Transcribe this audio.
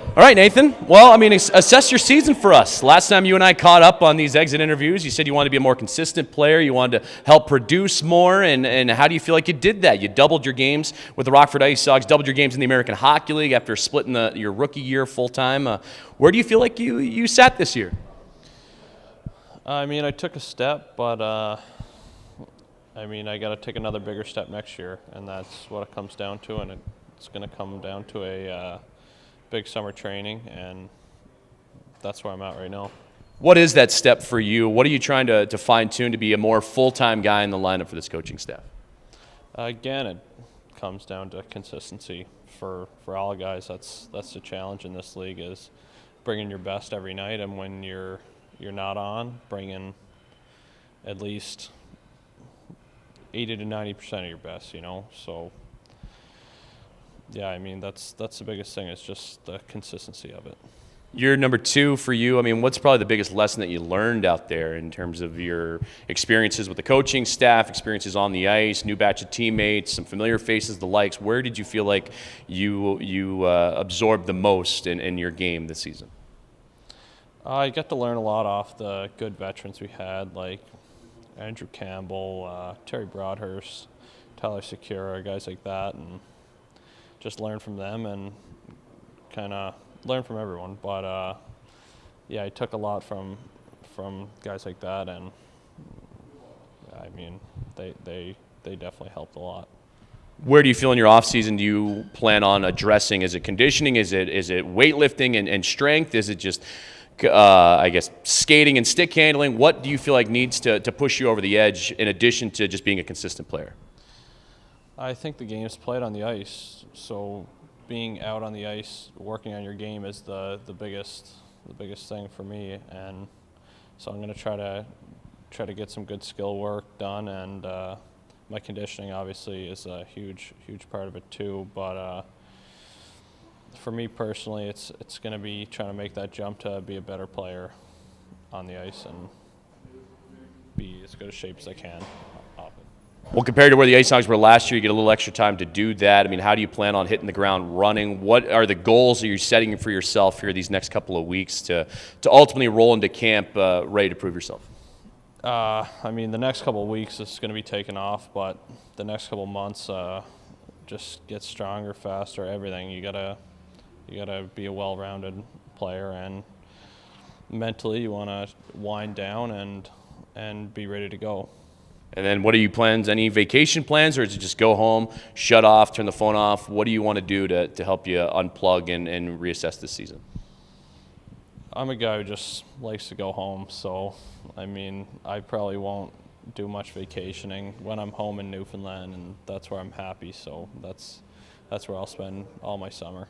All right, Nathan. Well, I mean, assess your season for us. Last time you and I caught up on these exit interviews, you said you wanted to be a more consistent player. You wanted to help produce more, and how do you feel like you did that? You doubled your games with the Rockford IceHogs, doubled your games in the American Hockey League after splitting your rookie year full-time. Where do you feel like you sat this year? I mean, I took a step, but I mean, I got to take another bigger step next year, and that's what it comes down to, and it's going to come down to a big summer training, and that's where I'm at right now. What is that step for you? What are you trying to fine-tune to be a more full-time guy in the lineup for this coaching staff? Again, it comes down to consistency for all guys. That's the challenge in this league, is bringing your best every night, and when you're not on, bringing at least 80 to 90% of your best, So, yeah, I mean, that's the biggest thing. It's just the consistency of it. You're number 2 for you. I mean, what's probably the biggest lesson that you learned out there in terms of your experiences with the coaching staff, experiences on the ice, new batch of teammates, some familiar faces, the likes? Where did you feel like you absorbed the most in your game this season? I got to learn a lot off the good veterans we had, like Andrew Campbell, Terry Broadhurst, Tyler Secura, guys like that, and just learn from them and kind of learn from everyone. But yeah, I took a lot from guys like that, and I mean, they definitely helped a lot. Where do you feel in your offseason do you plan on addressing? Is it conditioning? Is it weightlifting and strength? Is it just I guess skating and stick handling? What do you feel like needs to push you over the edge in addition to just being a consistent player? I think the game's played on the ice, so being out on the ice, working on your game is the biggest thing for me, and so I'm going to try to get some good skill work done, and my conditioning obviously is a huge part of it too. But for me personally, it's going to be trying to make that jump to be a better player on the ice and be as good a shape as I can off it. Well, compared to where the IceHogs were last year, you get a little extra time to do that. I mean, how do you plan on hitting the ground running? What are the goals that you're setting for yourself here these next couple of weeks to ultimately roll into camp ready to prove yourself? I mean, the next couple of weeks is going to be taken off, but the next couple of months, just get stronger, faster, everything. You gotta be a well-rounded player, and mentally you want to wind down and be ready to go. And then what are your plans? Any vacation plans, or is it just go home, shut off, turn the phone off? What do you want to do to help you unplug and reassess this season? I'm a guy who just likes to go home, so I mean, I probably won't do much vacationing when I'm home in Newfoundland, and that's where I'm happy, so that's where I'll spend all my summer.